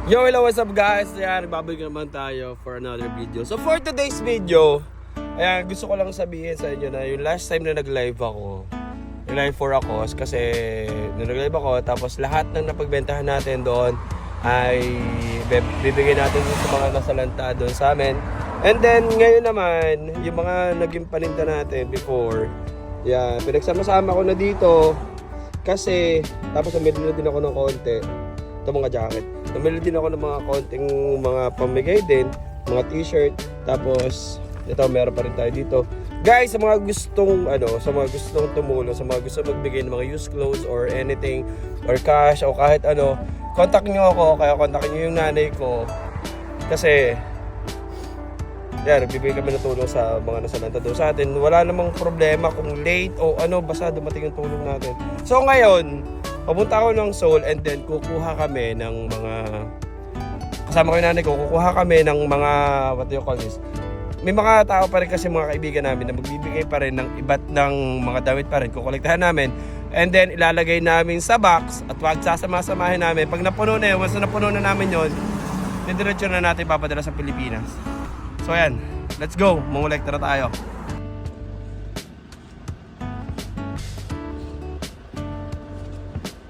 Yo, hello, what's up guys? Ayan, nagbabalik naman tayo for another video. So for today's video, ayan, gusto ko lang sabihin sa inyo na yung last time na nag-live ako, yung live for ako, kasi nag-live ako, tapos lahat ng napagbentahan natin doon ay bibigay natin sa mga nasalanta doon sa amin. And then, ngayon naman, yung mga naging paninda natin before, yeah, pinagsama-sama ko na dito kasi, tapos namili na din ako ng konti. Ito mga jacket. Namili din ako ng mga konting mga pamigay din, mga t-shirt. Tapos ito meron pa rin tayo dito. Guys, sa mga gustong sa mga gustong tumulong, sa mga gustong magbigay ng mga used clothes or anything or cash o kahit ano, contact niyo ako, kaya kontakin niyo yung nanay ko. Kasi yan, nagbibigay kami ng tulong sa mga nasalanta doon sa atin. Wala namang problema kung late o ano, basta dumating yung tulong natin. So ngayon, papunta ako ng Seoul and then kukuha kami ng mga, kasama ko yung nanay ko, kukuha kami ng mga, what do you call this? May mga tao pa rin kasi mga kaibigan namin na magbibigay pa rin ng iba't ng mga damit pa rin, kukolektahan namin. And then ilalagay namin sa box at wag sasama-samahin namin. Pag napuno na yun, once na napuno na namin yun, didiretso na natin papadala sa Pilipinas. So ayan, let's go, mangolekta na tayo.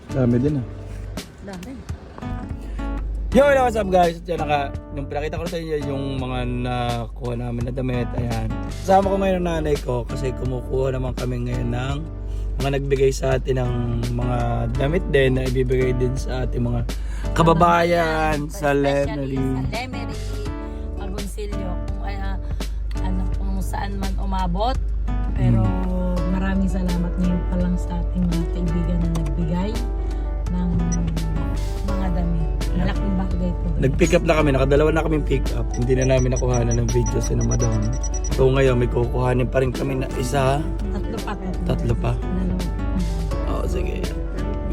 Dami din ah. Dami. Yo, what's up guys? Yan nung pinakita ko sa inyo yung mga nakuha namin na damit. Ayan. Kasama ko ngayon ang nanay ko kasi kumukuha naman kami ngayon ng mga nagbigay sa atin ng mga damit din na ibibigay din sa ating mga kababayan sa Lemery. Sa Lemery, Agoncillo, kung saan man umabot. Pero maraming salamat ngayon pa lang sa ating mga kaibigan na nagbigay ng mga damit. Malaking bagay po. Nag-pick up na kami, nakadalawa na kaming pick up. Hindi na namin nakuhanan ng video si Madam. So ngayon may kukuhanin pa rin kami na isa. Tatlo pa. Oo, sige.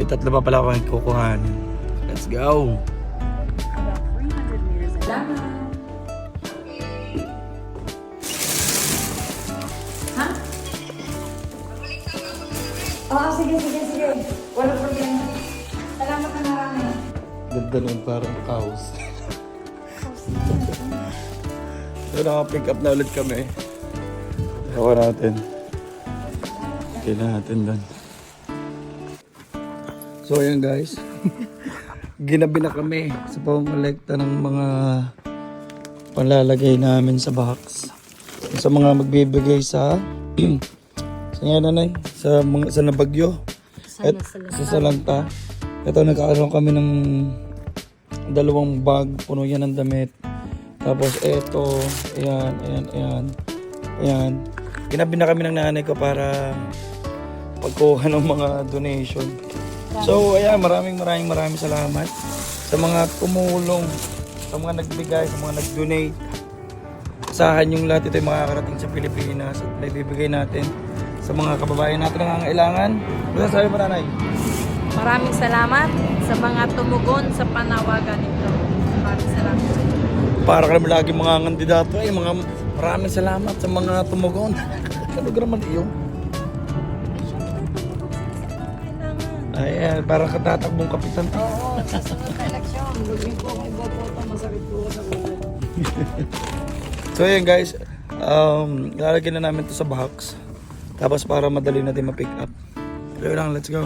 May tatlo pa pala akong kukuhanin. Let's go! Salamat! Ha? Oo, sige. Walang problema. Salamat na marami. Ganda naman parang cows. So naka-pick up na ulit kami. Tawa natin. Kailan natin doon. So ayan guys. Ginabi na kami sa pangkolekta ng mga panlalagay namin sa box. Sa mga magbibigay sa sa nga nanay, sa mga sa nabagyo. At sa salanta. Ito nagkakaroon kami ng 2 bag, puno yan ng damit. Tapos eto, ayan. Ginabi na kami ng nanay ko para pagkuha ng mga donation. So ayan, maraming salamat sa mga tumulong, sa mga nagbigay, sa mga nag-donate. Asahan yung lahat ito ay makakarating sa Pilipinas at naibibigay natin sa mga kababayan natin na nangangailangan. Ano sabi mo nanay? Maraming salamat sa mga tumugon sa panawagan nito. Maraming salamat sa inyo. Para kami lagi mga kandidato ay maraming salamat sa mga tumugon. Ano naman iyon? Ayan, parang katatakbong kapitan. Oo, sa sunod na eleksyon, lugin ko kay Boboto, masakit po sa ulo. So ayan guys, ilalagay na namin ito sa box. Tapos para madali natin ma-pick up. Pero lang, let's go.